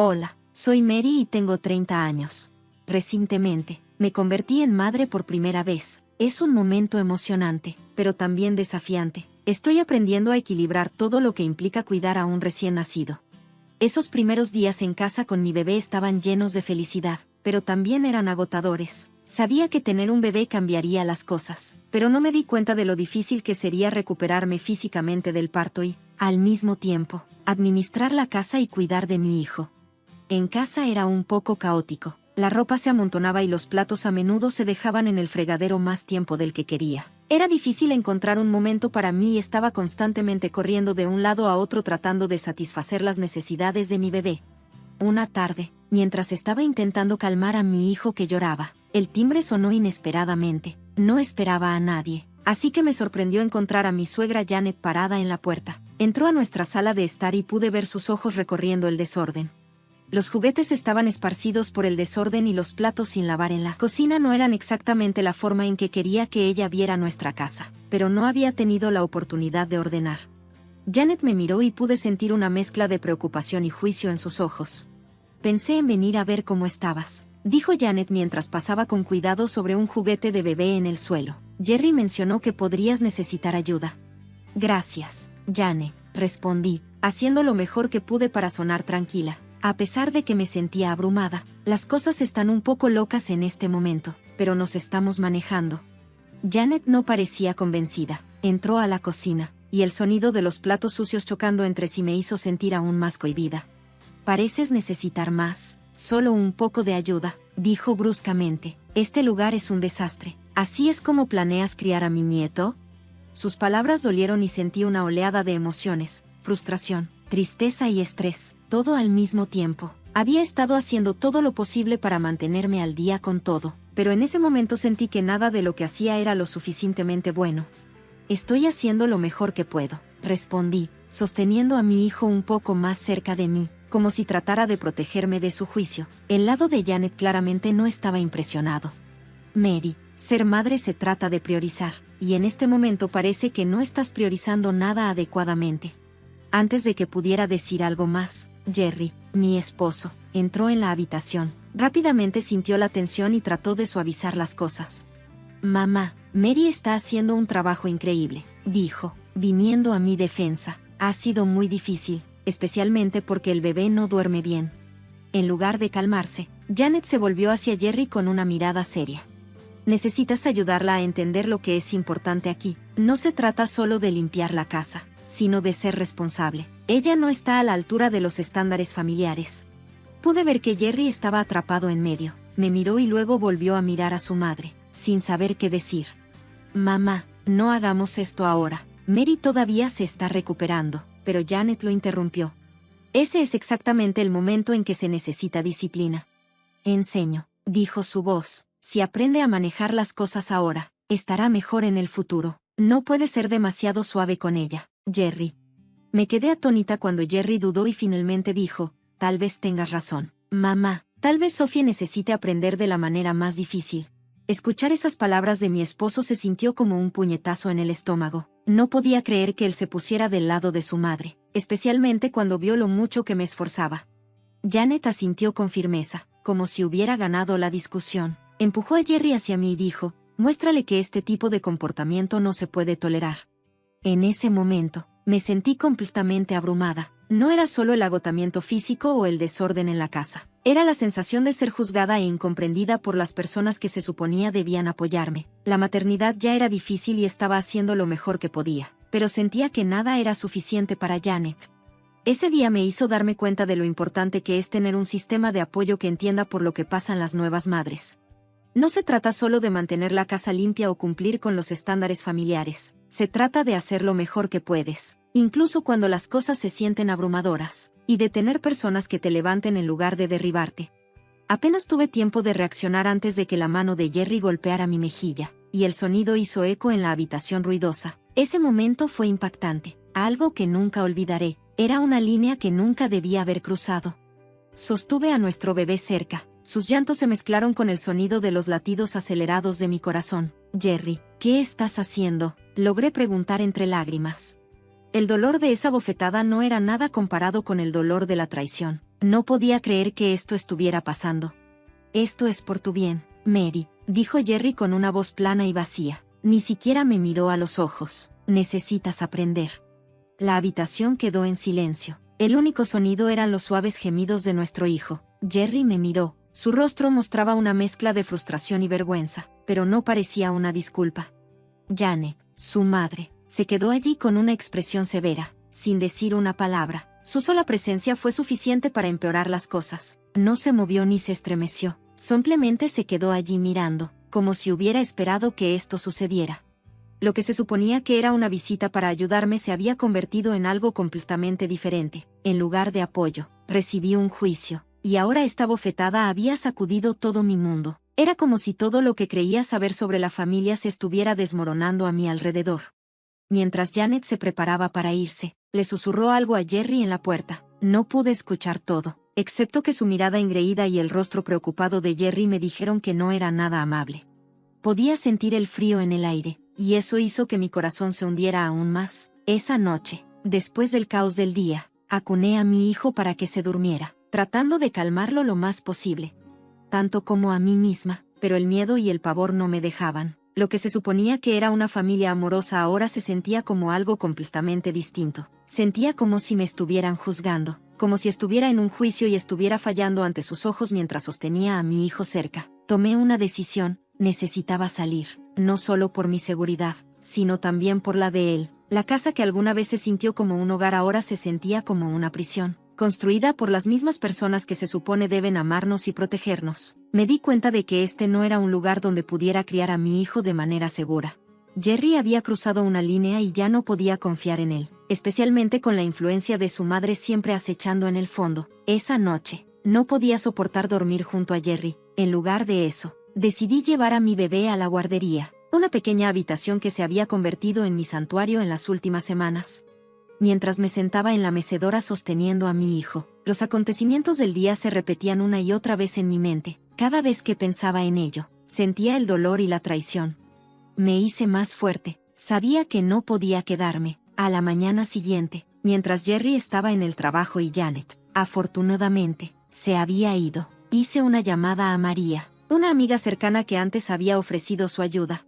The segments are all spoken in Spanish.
Hola, soy Mary y tengo 30 años. Recientemente, me convertí en madre por primera vez. Es un momento emocionante, pero también desafiante. Estoy aprendiendo a equilibrar todo lo que implica cuidar a un recién nacido. Esos primeros días en casa con mi bebé estaban llenos de felicidad, pero también eran agotadores. Sabía que tener un bebé cambiaría las cosas, pero no me di cuenta de lo difícil que sería recuperarme físicamente del parto y, al mismo tiempo, administrar la casa y cuidar de mi hijo. En casa era un poco caótico. La ropa se amontonaba y los platos a menudo se dejaban en el fregadero más tiempo del que quería. Era difícil encontrar un momento para mí y estaba constantemente corriendo de un lado a otro tratando de satisfacer las necesidades de mi bebé. Una tarde, mientras estaba intentando calmar a mi hijo que lloraba, el timbre sonó inesperadamente. No esperaba a nadie, así que me sorprendió encontrar a mi suegra Janet parada en la puerta. Entró a nuestra sala de estar y pude ver sus ojos recorriendo el desorden. Los juguetes estaban esparcidos por el desorden y los platos sin lavar en la cocina no eran exactamente la forma en que quería que ella viera nuestra casa, pero no había tenido la oportunidad de ordenar. Janet me miró y pude sentir una mezcla de preocupación y juicio en sus ojos. Pensé en venir a ver cómo estabas, dijo Janet mientras pasaba con cuidado sobre un juguete de bebé en el suelo. Jerry mencionó que podrías necesitar ayuda. Gracias, Janet, respondí, haciendo lo mejor que pude para sonar tranquila. A pesar de que me sentía abrumada, las cosas están un poco locas en este momento, pero nos estamos manejando. Janet no parecía convencida. Entró a la cocina, y el sonido de los platos sucios chocando entre sí me hizo sentir aún más cohibida. Pareces necesitar más, solo un poco de ayuda, dijo bruscamente. Este lugar es un desastre. ¿Así es como planeas criar a mi nieto? Sus palabras dolieron y sentí una oleada de emociones, frustración, tristeza y estrés, todo al mismo tiempo. Había estado haciendo todo lo posible para mantenerme al día con todo, pero en ese momento sentí que nada de lo que hacía era lo suficientemente bueno. Estoy haciendo lo mejor que puedo, respondí, sosteniendo a mi hijo un poco más cerca de mí, como si tratara de protegerme de su juicio. El lado de Janet claramente no estaba impresionado. Mary, ser madre se trata de priorizar, y en este momento parece que no estás priorizando nada adecuadamente. Antes de que pudiera decir algo más, Jerry, mi esposo, entró en la habitación. Rápidamente sintió la tensión y trató de suavizar las cosas. Mamá, Mary está haciendo un trabajo increíble, dijo, viniendo a mi defensa. Ha sido muy difícil, especialmente porque el bebé no duerme bien. En lugar de calmarse, Janet se volvió hacia Jerry con una mirada seria. Necesitas ayudarla a entender lo que es importante aquí. No se trata solo de limpiar la casa, sino de ser responsable. Ella no está a la altura de los estándares familiares. Pude ver que Jerry estaba atrapado en medio. Me miró y luego volvió a mirar a su madre, sin saber qué decir. Mamá, no hagamos esto ahora. Mary todavía se está recuperando, pero Janet lo interrumpió. Ese es exactamente el momento en que se necesita disciplina. Enseño, dijo su voz. Si aprende a manejar las cosas ahora, estará mejor en el futuro. No puede ser demasiado suave con ella, Jerry. Me quedé atónita cuando Jerry dudó y finalmente dijo, tal vez tengas razón. Mamá, tal vez Sophie necesite aprender de la manera más difícil. Escuchar esas palabras de mi esposo se sintió como un puñetazo en el estómago. No podía creer que él se pusiera del lado de su madre, especialmente cuando vio lo mucho que me esforzaba. Janet asintió con firmeza, como si hubiera ganado la discusión. Empujó a Jerry hacia mí y dijo, muéstrale que este tipo de comportamiento no se puede tolerar. En ese momento, me sentí completamente abrumada. No era solo el agotamiento físico o el desorden en la casa. Era la sensación de ser juzgada e incomprendida por las personas que se suponía debían apoyarme. La maternidad ya era difícil y estaba haciendo lo mejor que podía, pero sentía que nada era suficiente para Janet. Ese día me hizo darme cuenta de lo importante que es tener un sistema de apoyo que entienda por lo que pasan las nuevas madres. No se trata solo de mantener la casa limpia o cumplir con los estándares familiares. Se trata de hacer lo mejor que puedes, incluso cuando las cosas se sienten abrumadoras, y de tener personas que te levanten en lugar de derribarte. Apenas tuve tiempo de reaccionar antes de que la mano de Jerry golpeara mi mejilla, y el sonido hizo eco en la habitación ruidosa. Ese momento fue impactante, algo que nunca olvidaré. Era una línea que nunca debía haber cruzado. Sostuve a nuestro bebé cerca. Sus llantos se mezclaron con el sonido de los latidos acelerados de mi corazón. Jerry, ¿qué estás haciendo? Logré preguntar entre lágrimas. El dolor de esa bofetada no era nada comparado con el dolor de la traición. No podía creer que esto estuviera pasando. Esto es por tu bien, Mary, dijo Jerry con una voz plana y vacía. Ni siquiera me miró a los ojos. Necesitas aprender. La habitación quedó en silencio. El único sonido eran los suaves gemidos de nuestro hijo. Jerry me miró. Su rostro mostraba una mezcla de frustración y vergüenza, pero no parecía una disculpa. Janet, su madre, se quedó allí con una expresión severa, sin decir una palabra. Su sola presencia fue suficiente para empeorar las cosas. No se movió ni se estremeció. Simplemente se quedó allí mirando, como si hubiera esperado que esto sucediera. Lo que se suponía que era una visita para ayudarme se había convertido en algo completamente diferente. En lugar de apoyo, recibí un juicio, y ahora esta bofetada había sacudido todo mi mundo. Era como si todo lo que creía saber sobre la familia se estuviera desmoronando a mi alrededor. Mientras Janet se preparaba para irse, le susurró algo a Jerry en la puerta. No pude escuchar todo, excepto que su mirada engreída y el rostro preocupado de Jerry me dijeron que no era nada amable. Podía sentir el frío en el aire, y eso hizo que mi corazón se hundiera aún más. Esa noche, después del caos del día, acuné a mi hijo para que se durmiera, tratando de calmarlo lo más posible. Tanto como a mí misma, pero el miedo y el pavor no me dejaban. Lo que se suponía que era una familia amorosa ahora se sentía como algo completamente distinto. Sentía como si me estuvieran juzgando, como si estuviera en un juicio y estuviera fallando ante sus ojos mientras sostenía a mi hijo cerca. Tomé una decisión, necesitaba salir, no solo por mi seguridad, sino también por la de él. La casa que alguna vez se sintió como un hogar ahora se sentía como una prisión, construida por las mismas personas que se supone deben amarnos y protegernos. Me di cuenta de que este no era un lugar donde pudiera criar a mi hijo de manera segura. Jerry había cruzado una línea y ya no podía confiar en él, especialmente con la influencia de su madre siempre acechando en el fondo. Esa noche, no podía soportar dormir junto a Jerry. En lugar de eso, decidí llevar a mi bebé a la guardería, una pequeña habitación que se había convertido en mi santuario en las últimas semanas. Mientras me sentaba en la mecedora sosteniendo a mi hijo, los acontecimientos del día se repetían una y otra vez en mi mente. Cada vez que pensaba en ello, sentía el dolor y la traición. Me hice más fuerte, sabía que no podía quedarme. A la mañana siguiente, mientras Jerry estaba en el trabajo y Janet, afortunadamente, se había ido, hice una llamada a María, una amiga cercana que antes había ofrecido su ayuda.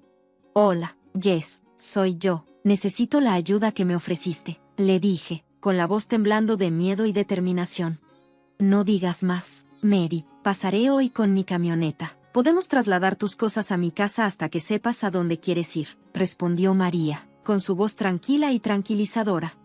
Hola, Jess, soy yo, necesito la ayuda que me ofreciste, le dije, con la voz temblando de miedo y determinación. No digas más, Mary, pasaré hoy con mi camioneta. Podemos trasladar tus cosas a mi casa hasta que sepas a dónde quieres ir, respondió María, con su voz tranquila y tranquilizadora.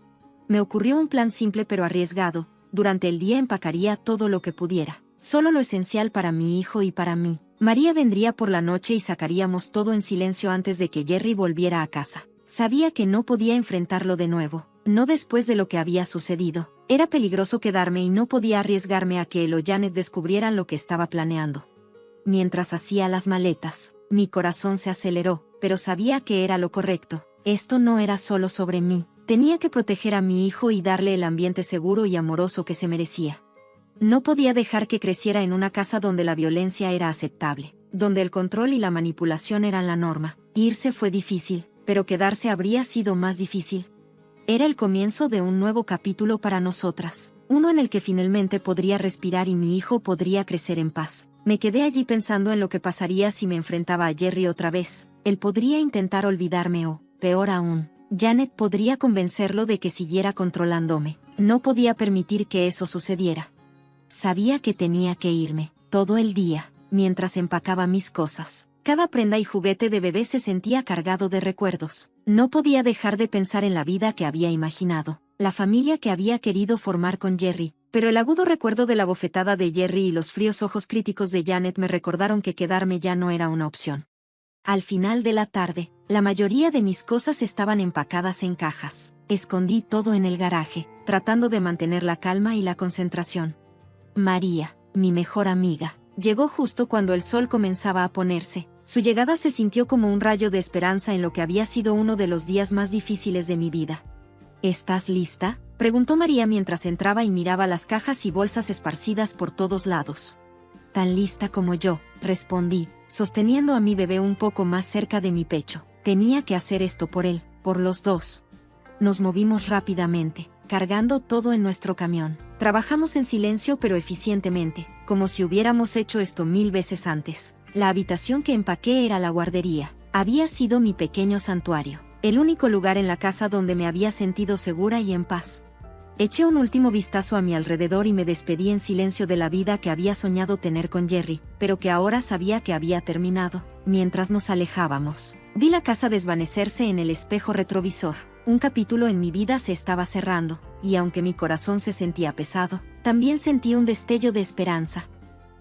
Me ocurrió un plan simple pero arriesgado. Durante el día empacaría todo lo que pudiera, solo lo esencial para mi hijo y para mí. María vendría por la noche y sacaríamos todo en silencio antes de que Jerry volviera a casa. Sabía que no podía enfrentarlo de nuevo, no después de lo que había sucedido. Era peligroso quedarme y no podía arriesgarme a que él o Janet descubrieran lo que estaba planeando. Mientras hacía las maletas, mi corazón se aceleró, pero sabía que era lo correcto. Esto no era solo sobre mí. Tenía que proteger a mi hijo y darle el ambiente seguro y amoroso que se merecía. No podía dejar que creciera en una casa donde la violencia era aceptable, donde el control y la manipulación eran la norma. Irse fue difícil, pero quedarse habría sido más difícil. Era el comienzo de un nuevo capítulo para nosotras, uno en el que finalmente podría respirar y mi hijo podría crecer en paz. Me quedé allí pensando en lo que pasaría si me enfrentaba a Jerry otra vez. Él podría intentar olvidarme o, peor aún, Janet podría convencerlo de que siguiera controlándome. No podía permitir que eso sucediera. Sabía que tenía que irme, todo el día, mientras empacaba mis cosas. Cada prenda y juguete de bebé se sentía cargado de recuerdos. No podía dejar de pensar en la vida que había imaginado, la familia que había querido formar con Jerry, pero el agudo recuerdo de la bofetada de Jerry y los fríos ojos críticos de Janet me recordaron que quedarme ya no era una opción. Al final de la tarde, la mayoría de mis cosas estaban empacadas en cajas. Escondí todo en el garaje, tratando de mantener la calma y la concentración. María, mi mejor amiga, llegó justo cuando el sol comenzaba a ponerse. Su llegada se sintió como un rayo de esperanza en lo que había sido uno de los días más difíciles de mi vida. ¿Estás lista?, preguntó María mientras entraba y miraba las cajas y bolsas esparcidas por todos lados. Tan lista como yo, respondí, sosteniendo a mi bebé un poco más cerca de mi pecho. Tenía que hacer esto por él, por los dos. Nos movimos rápidamente, cargando todo en nuestro camión. Trabajamos en silencio pero eficientemente, como si hubiéramos hecho esto 1000 veces antes. La habitación que empaqué era la guardería. Había sido mi pequeño santuario, el único lugar en la casa donde me había sentido segura y en paz. Eché un último vistazo a mi alrededor y me despedí en silencio de la vida que había soñado tener con Jerry, pero que ahora sabía que había terminado. Mientras nos alejábamos, vi la casa desvanecerse en el espejo retrovisor. Un capítulo en mi vida se estaba cerrando, y aunque mi corazón se sentía pesado, también sentí un destello de esperanza.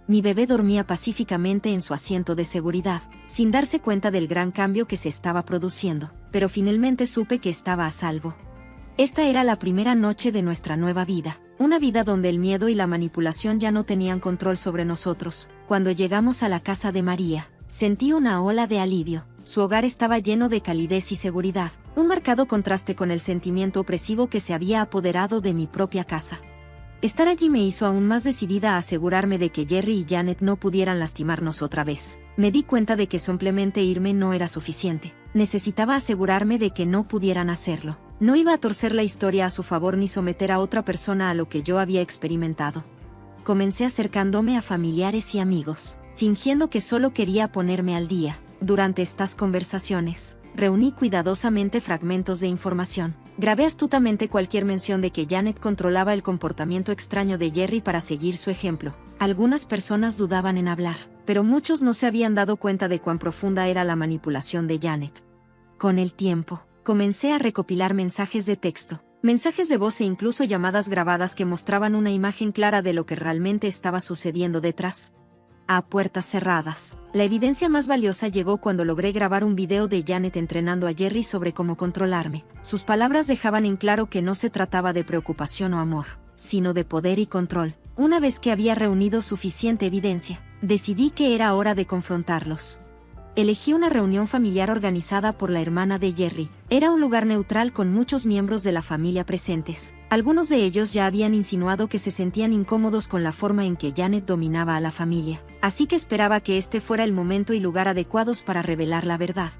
Mi bebé dormía pacíficamente en su asiento de seguridad, sin darse cuenta del gran cambio que se estaba produciendo, pero finalmente supe que estaba a salvo. Esta era la primera noche de nuestra nueva vida, una vida donde el miedo y la manipulación ya no tenían control sobre nosotros. Cuando llegamos a la casa de María, sentí una ola de alivio. Su hogar estaba lleno de calidez y seguridad, un marcado contraste con el sentimiento opresivo que se había apoderado de mi propia casa. Estar allí me hizo aún más decidida a asegurarme de que Jerry y Janet no pudieran lastimarnos otra vez. Me di cuenta de que simplemente irme no era suficiente. Necesitaba asegurarme de que no pudieran hacerlo. No iba a torcer la historia a su favor ni someter a otra persona a lo que yo había experimentado. Comencé acercándome a familiares y amigos, fingiendo que solo quería ponerme al día. Durante estas conversaciones, reuní cuidadosamente fragmentos de información. Grabé astutamente cualquier mención de que Janet controlaba el comportamiento extraño de Jerry para seguir su ejemplo. Algunas personas dudaban en hablar, pero muchos no se habían dado cuenta de cuán profunda era la manipulación de Janet. Con el tiempo, comencé a recopilar mensajes de texto, mensajes de voz e incluso llamadas grabadas que mostraban una imagen clara de lo que realmente estaba sucediendo detrás. A puertas cerradas, la evidencia más valiosa llegó cuando logré grabar un video de Janet entrenando a Jerry sobre cómo controlarme. Sus palabras dejaban en claro que no se trataba de preocupación o amor, sino de poder y control. Una vez que había reunido suficiente evidencia, decidí que era hora de confrontarlos. Elegí una reunión familiar organizada por la hermana de Jerry. Era un lugar neutral con muchos miembros de la familia presentes. Algunos de ellos ya habían insinuado que se sentían incómodos con la forma en que Janet dominaba a la familia, así que esperaba que este fuera el momento y lugar adecuados para revelar la verdad.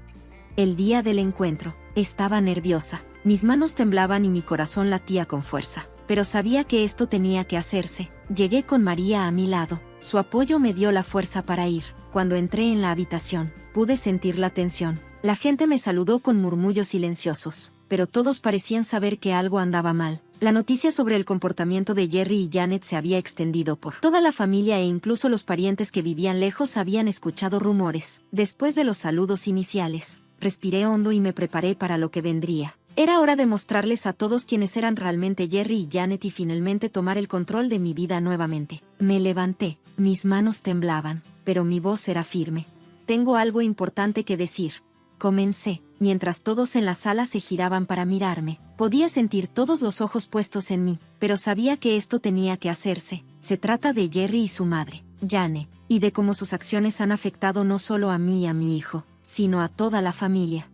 El día del encuentro, estaba nerviosa, mis manos temblaban y mi corazón latía con fuerza, pero sabía que esto tenía que hacerse. Llegué con María a mi lado, su apoyo me dio la fuerza para ir. Cuando entré en la habitación, pude sentir la tensión. La gente me saludó con murmullos silenciosos, pero todos parecían saber que algo andaba mal. La noticia sobre el comportamiento de Jerry y Janet se había extendido por toda la familia e incluso los parientes que vivían lejos habían escuchado rumores. Después de los saludos iniciales, respiré hondo y me preparé para lo que vendría. Era hora de mostrarles a todos quiénes eran realmente Jerry y Janet y finalmente tomar el control de mi vida nuevamente. Me levanté, mis manos temblaban, pero mi voz era firme. Tengo algo importante que decir. Comencé, mientras todos en la sala se giraban para mirarme. Podía sentir todos los ojos puestos en mí, pero sabía que esto tenía que hacerse. Se trata de Jerry y su madre, Janet, y de cómo sus acciones han afectado no solo a mí y a mi hijo, sino a toda la familia.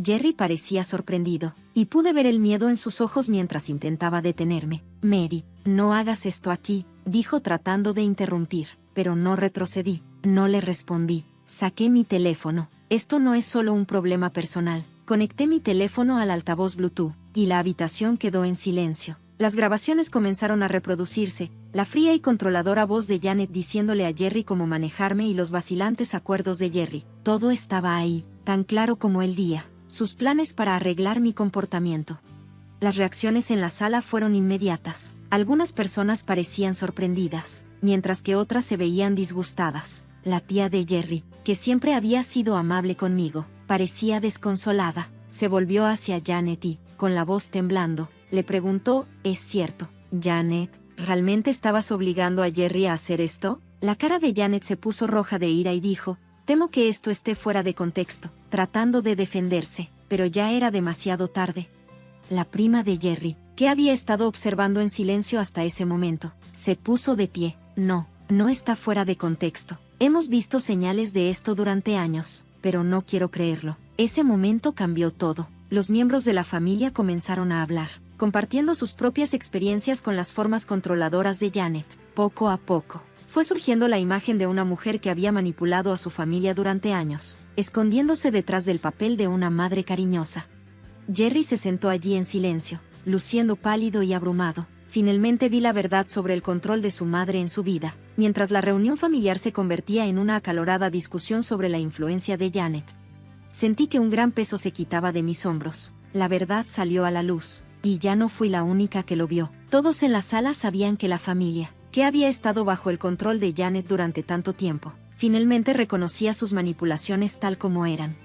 Jerry parecía sorprendido, y pude ver el miedo en sus ojos mientras intentaba detenerme. Mary, no hagas esto aquí, dijo tratando de interrumpir, pero no retrocedí. No le respondí. Saqué mi teléfono. Esto no es solo un problema personal. Conecté mi teléfono al altavoz Bluetooth, y la habitación quedó en silencio. Las grabaciones comenzaron a reproducirse, la fría y controladora voz de Janet diciéndole a Jerry cómo manejarme y los vacilantes acuerdos de Jerry. Todo estaba ahí, tan claro como el día. Sus planes para arreglar mi comportamiento. Las reacciones en la sala fueron inmediatas. Algunas personas parecían sorprendidas, mientras que otras se veían disgustadas. La tía de Jerry, que siempre había sido amable conmigo, parecía desconsolada. Se volvió hacia Janet y, con la voz temblando, le preguntó, ¿es cierto, Janet, realmente estabas obligando a Jerry a hacer esto? La cara de Janet se puso roja de ira y dijo, temo que esto esté fuera de contexto, tratando de defenderse, pero ya era demasiado tarde. La prima de Jerry, que había estado observando en silencio hasta ese momento, se puso de pie. No está fuera de contexto. Hemos visto señales de esto durante años, pero no quiero creerlo. Ese momento cambió todo. Los miembros de la familia comenzaron a hablar, compartiendo sus propias experiencias con las formas controladoras de Janet. Poco a poco, fue surgiendo la imagen de una mujer que había manipulado a su familia durante años, escondiéndose detrás del papel de una madre cariñosa. Jerry se sentó allí en silencio, luciendo pálido y abrumado. Finalmente vi la verdad sobre el control de su madre en su vida, mientras la reunión familiar se convertía en una acalorada discusión sobre la influencia de Janet. Sentí que un gran peso se quitaba de mis hombros. La verdad salió a la luz, y ya no fui la única que lo vio. Todos en la sala sabían que la familia, que había estado bajo el control de Janet durante tanto tiempo, finalmente reconocía sus manipulaciones tal como eran.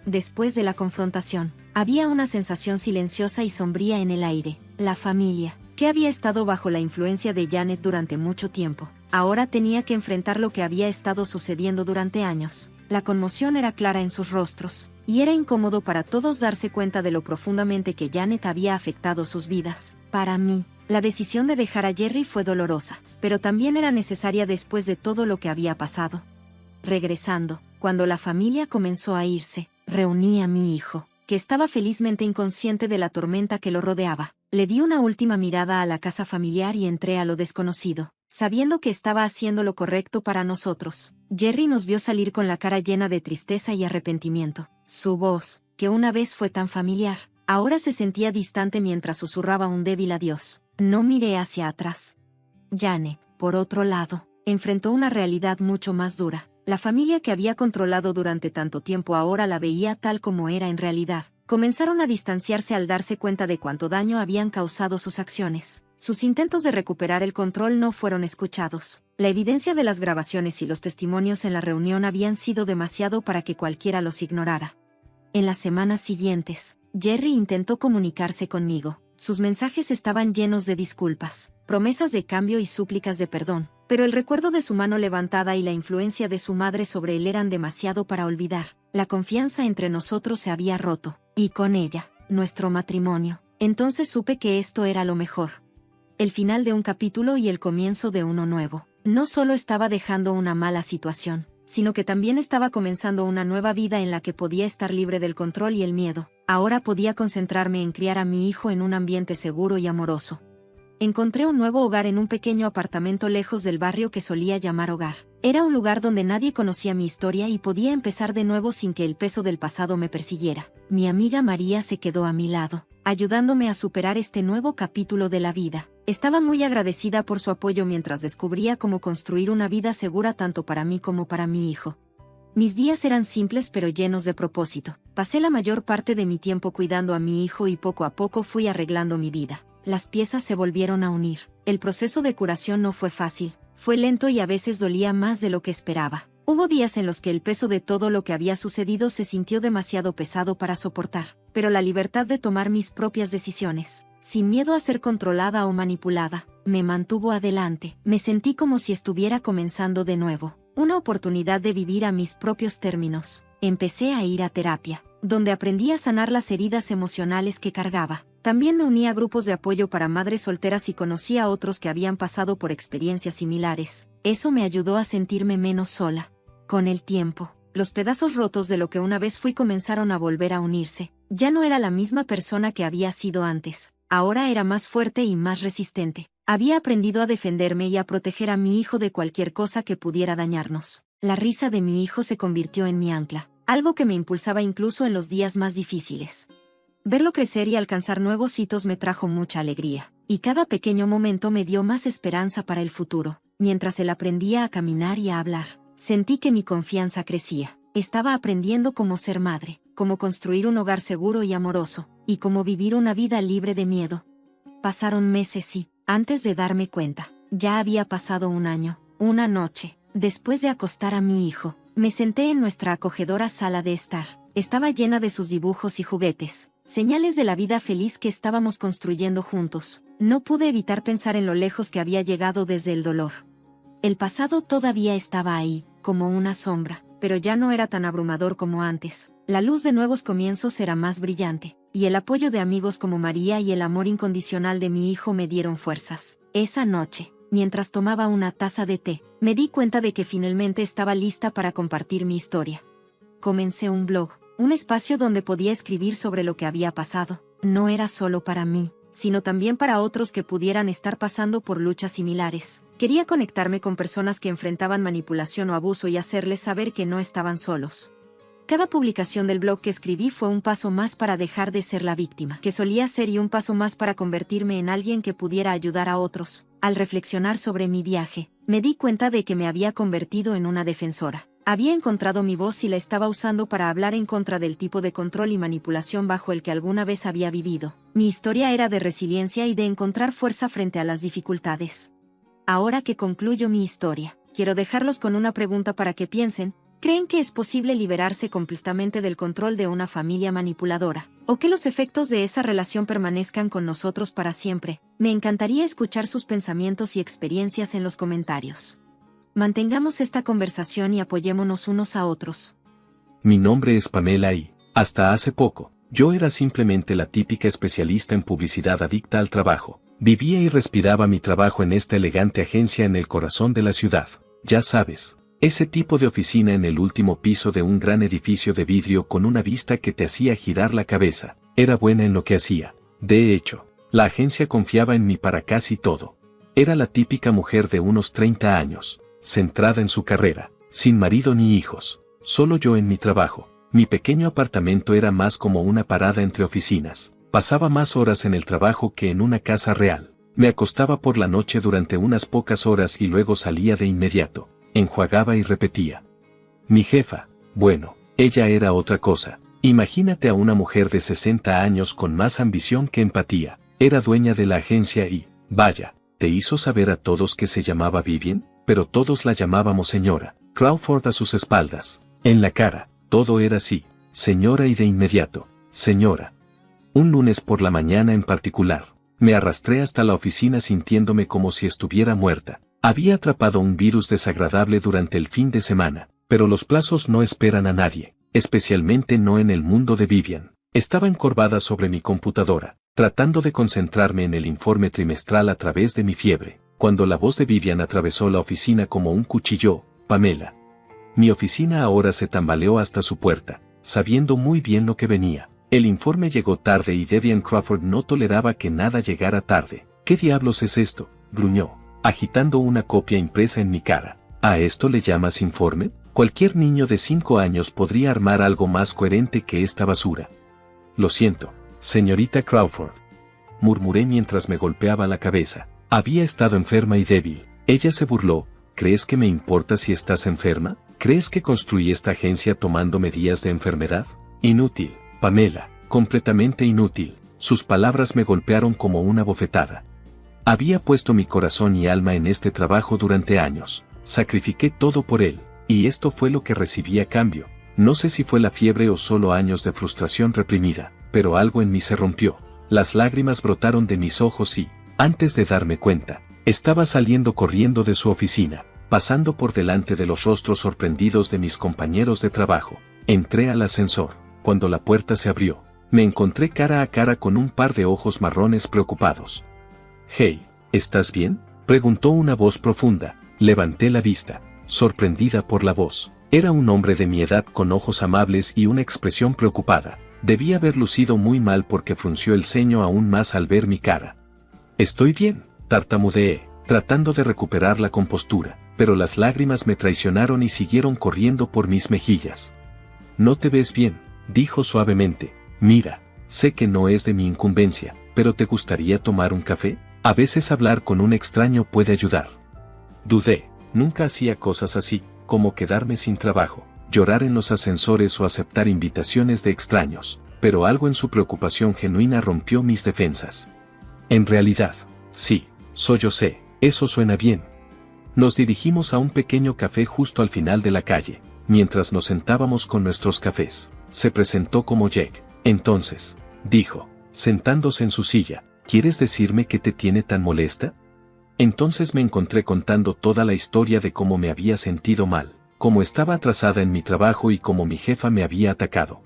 Después de la confrontación, había una sensación silenciosa y sombría en el aire. La familia, que había estado bajo la influencia de Janet durante mucho tiempo, ahora tenía que enfrentar lo que había estado sucediendo durante años. La conmoción era clara en sus rostros, y era incómodo para todos darse cuenta de lo profundamente que Janet había afectado sus vidas. Para mí, la decisión de dejar a Jerry fue dolorosa, pero también era necesaria después de todo lo que había pasado. Regresando, cuando la familia comenzó a irse, reuní a mi hijo, que estaba felizmente inconsciente de la tormenta que lo rodeaba. Le di una última mirada a la casa familiar y entré a lo desconocido, sabiendo que estaba haciendo lo correcto para nosotros. Jerry nos vio salir con la cara llena de tristeza y arrepentimiento. Su voz, que una vez fue tan familiar, ahora se sentía distante mientras susurraba un débil adiós. No miré hacia atrás. Janet, por otro lado, enfrentó una realidad mucho más dura. La familia que había controlado durante tanto tiempo ahora la veía tal como era en realidad. Comenzaron a distanciarse al darse cuenta de cuánto daño habían causado sus acciones. Sus intentos de recuperar el control no fueron escuchados. La evidencia de las grabaciones y los testimonios en la reunión habían sido demasiado para que cualquiera los ignorara. En las semanas siguientes, Jerry intentó comunicarse conmigo. Sus mensajes estaban llenos de disculpas, promesas de cambio y súplicas de perdón, pero el recuerdo de su mano levantada y la influencia de su madre sobre él eran demasiado para olvidar. La confianza entre nosotros se había roto, y con ella, nuestro matrimonio. Entonces supe que esto era lo mejor. El final de un capítulo y el comienzo de uno nuevo. No solo estaba dejando una mala situación, sino que también estaba comenzando una nueva vida en la que podía estar libre del control y el miedo. Ahora podía concentrarme en criar a mi hijo en un ambiente seguro y amoroso. Encontré un nuevo hogar en un pequeño apartamento lejos del barrio que solía llamar hogar. Era un lugar donde nadie conocía mi historia y podía empezar de nuevo sin que el peso del pasado me persiguiera. Mi amiga María se quedó a mi lado, ayudándome a superar este nuevo capítulo de la vida. Estaba muy agradecida por su apoyo mientras descubría cómo construir una vida segura tanto para mí como para mi hijo. Mis días eran simples pero llenos de propósito. Pasé la mayor parte de mi tiempo cuidando a mi hijo y poco a poco fui arreglando mi vida. Las piezas se volvieron a unir. El proceso de curación no fue fácil. Fue lento y a veces dolía más de lo que esperaba. Hubo días en los que el peso de todo lo que había sucedido se sintió demasiado pesado para soportar, pero la libertad de tomar mis propias decisiones, sin miedo a ser controlada o manipulada, me mantuvo adelante. Me sentí como si estuviera comenzando de nuevo, una oportunidad de vivir a mis propios términos. Empecé a ir a terapia, donde aprendí a sanar las heridas emocionales que cargaba. También me uní a grupos de apoyo para madres solteras y conocí a otros que habían pasado por experiencias similares. Eso me ayudó a sentirme menos sola. Con el tiempo, los pedazos rotos de lo que una vez fui comenzaron a volver a unirse. Ya no era la misma persona que había sido antes. Ahora era más fuerte y más resistente. Había aprendido a defenderme y a proteger a mi hijo de cualquier cosa que pudiera dañarnos. La risa de mi hijo se convirtió en mi ancla, algo que me impulsaba incluso en los días más difíciles. Verlo crecer y alcanzar nuevos hitos me trajo mucha alegría, y cada pequeño momento me dio más esperanza para el futuro. Mientras él aprendía a caminar y a hablar, sentí que mi confianza crecía. Estaba aprendiendo cómo ser madre, cómo construir un hogar seguro y amoroso, y cómo vivir una vida libre de miedo. Pasaron meses y, antes de darme cuenta, ya había pasado un año. Una noche, después de acostar a mi hijo, me senté en nuestra acogedora sala de estar. Estaba llena de sus dibujos y juguetes, señales de la vida feliz que estábamos construyendo juntos. No pude evitar pensar en lo lejos que había llegado desde el dolor. El pasado todavía estaba ahí, como una sombra, pero ya no era tan abrumador como antes. La luz de nuevos comienzos era más brillante, y el apoyo de amigos como María y el amor incondicional de mi hijo me dieron fuerzas. Esa noche, mientras tomaba una taza de té, me di cuenta de que finalmente estaba lista para compartir mi historia. Comencé un blog, un espacio donde podía escribir sobre lo que había pasado. No era solo para mí, sino también para otros que pudieran estar pasando por luchas similares. Quería conectarme con personas que enfrentaban manipulación o abuso y hacerles saber que no estaban solos. Cada publicación del blog que escribí fue un paso más para dejar de ser la víctima que solía ser y un paso más para convertirme en alguien que pudiera ayudar a otros. Al reflexionar sobre mi viaje, me di cuenta de que me había convertido en una defensora. Había encontrado mi voz y la estaba usando para hablar en contra del tipo de control y manipulación bajo el que alguna vez había vivido. Mi historia era de resiliencia y de encontrar fuerza frente a las dificultades. Ahora que concluyo mi historia, quiero dejarlos con una pregunta para que piensen. ¿Creen que es posible liberarse completamente del control de una familia manipuladora? ¿O que los efectos de esa relación permanezcan con nosotros para siempre? Me encantaría escuchar sus pensamientos y experiencias en los comentarios. Mantengamos esta conversación y apoyémonos unos a otros. Mi nombre es Pamela y, hasta hace poco, yo era simplemente la típica especialista en publicidad adicta al trabajo. Vivía y respiraba mi trabajo en esta elegante agencia en el corazón de la ciudad. Ya sabes. Ese tipo de oficina en el último piso de un gran edificio de vidrio con una vista que te hacía girar la cabeza. Era buena en lo que hacía. De hecho, la agencia confiaba en mí para casi todo. Era la típica mujer de unos 30 años, centrada en su carrera, sin marido ni hijos, solo yo en mi trabajo. Mi pequeño apartamento era más como una parada entre oficinas. Pasaba más horas en el trabajo que en una casa real. Me acostaba por la noche durante unas pocas horas y luego salía de inmediato. Enjuagaba y repetía. Mi jefa, bueno, ella era otra cosa. Imagínate a una mujer de 60 años con más ambición que empatía. Era dueña de la agencia y, vaya, te hizo saber a todos que se llamaba Vivian, pero todos la llamábamos señora. Crawford a sus espaldas. En la cara, todo era así, señora y de inmediato, señora. Un lunes por la mañana en particular, me arrastré hasta la oficina sintiéndome como si estuviera muerta. Había atrapado un virus desagradable durante el fin de semana, pero los plazos no esperan a nadie, especialmente no en el mundo de Vivian. Estaba encorvada sobre mi computadora, tratando de concentrarme en el informe trimestral a través de mi fiebre, cuando la voz de Vivian atravesó la oficina como un cuchillo. Pamela. Mi oficina ahora se tambaleó hasta su puerta, sabiendo muy bien lo que venía. El informe llegó tarde y Vivian Crawford no toleraba que nada llegara tarde. ¿Qué diablos es esto?, gruñó, agitando una copia impresa en mi cara. ¿A esto le llamas informe? Cualquier niño de 5 años podría armar algo más coherente que esta basura. Lo siento, señorita Crawford, murmuré mientras me golpeaba la cabeza. Había estado enferma y débil. Ella se burló. ¿Crees que me importa si estás enferma? ¿Crees que construí esta agencia tomando medidas de enfermedad? Inútil, Pamela, completamente inútil. Sus palabras me golpearon como una bofetada. Había puesto mi corazón y alma en este trabajo durante años. Sacrifiqué todo por él, y esto fue lo que recibí a cambio. No sé si fue la fiebre o solo años de frustración reprimida, pero algo en mí se rompió. Las lágrimas brotaron de mis ojos y, antes de darme cuenta, estaba saliendo corriendo de su oficina, pasando por delante de los rostros sorprendidos de mis compañeros de trabajo. Entré al ascensor. Cuando la puerta se abrió, me encontré cara a cara con un par de ojos marrones preocupados. «Hey, ¿estás bien?», preguntó una voz profunda. Levanté la vista, sorprendida por la voz. Era un hombre de mi edad con ojos amables y una expresión preocupada. Debía haber lucido muy mal porque frunció el ceño aún más al ver mi cara. «Estoy bien», tartamudeé, tratando de recuperar la compostura, pero las lágrimas me traicionaron y siguieron corriendo por mis mejillas. «No te ves bien», dijo suavemente. «Mira, sé que no es de mi incumbencia, pero ¿te gustaría tomar un café? A veces hablar con un extraño puede ayudar». Dudé, nunca hacía cosas así, como quedarme sin trabajo, llorar en los ascensores o aceptar invitaciones de extraños, pero algo en su preocupación genuina rompió mis defensas. «En realidad, sí, sollocé, eso suena bien». Nos dirigimos a un pequeño café justo al final de la calle. Mientras nos sentábamos con nuestros cafés, se presentó como Jack. «Entonces», dijo, sentándose en su silla, «¿quieres decirme qué te tiene tan molesta?». Entonces me encontré contando toda la historia de cómo me había sentido mal, cómo estaba atrasada en mi trabajo y cómo mi jefa me había atacado.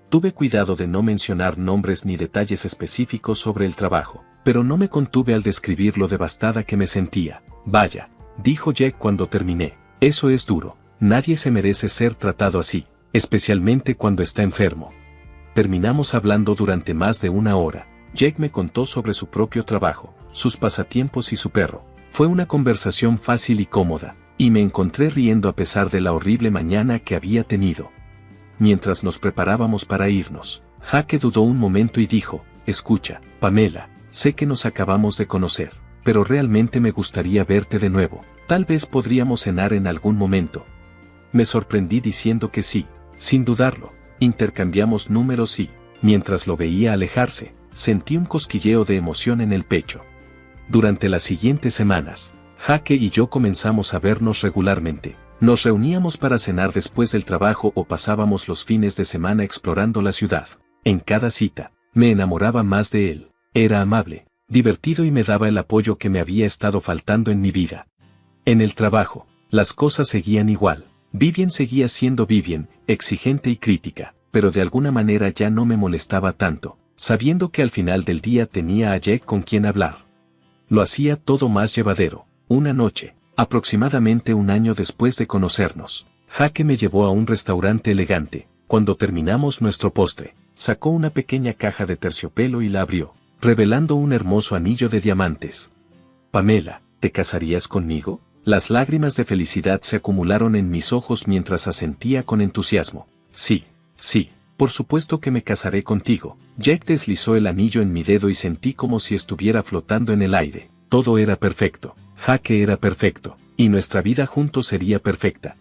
Tuve cuidado de no mencionar nombres ni detalles específicos sobre el trabajo, pero no me contuve al describir lo devastada que me sentía. «Vaya», dijo Jack cuando terminé, «eso es duro. Nadie se merece ser tratado así, especialmente cuando está enfermo». Terminamos hablando durante más de una hora. Jack me contó sobre su propio trabajo, sus pasatiempos y su perro. Fue una conversación fácil y cómoda, y me encontré riendo a pesar de la horrible mañana que había tenido. mientras nos preparábamos para irnos. Jake dudó un momento y dijo, escucha, Pamela, sé que nos acabamos de conocer, pero realmente me gustaría verte de nuevo. Tal vez podríamos cenar en algún momento. Me sorprendí diciendo que sí, sin dudarlo. Intercambiamos números y, mientras lo veía alejarse, sentí un cosquilleo de emoción en el pecho. Durante las siguientes semanas, Jake y yo comenzamos a vernos regularmente. Nos reuníamos para cenar después del trabajo o pasábamos los fines de semana explorando la ciudad. En cada cita, me enamoraba más de él. Era amable, divertido y me daba el apoyo que me había estado faltando en mi vida. En el trabajo, las cosas seguían igual. Vivian seguía siendo Vivian, exigente y crítica, pero de alguna manera ya no me molestaba tanto, sabiendo que al final del día tenía a Jake con quien hablar. Lo hacía todo más llevadero. Una noche, aproximadamente un año después de conocernos, Jake me llevó a un restaurante elegante. Cuando terminamos nuestro postre, sacó una pequeña caja de terciopelo y la abrió, revelando un hermoso anillo de diamantes. Pamela, ¿te casarías conmigo? Las lágrimas de felicidad se acumularon en mis ojos mientras asentía con entusiasmo. Sí, sí, por supuesto que me casaré contigo. Jake deslizó el anillo en mi dedo y sentí como si estuviera flotando en el aire. Todo era perfecto, Jake era perfecto, y nuestra vida juntos sería perfecta.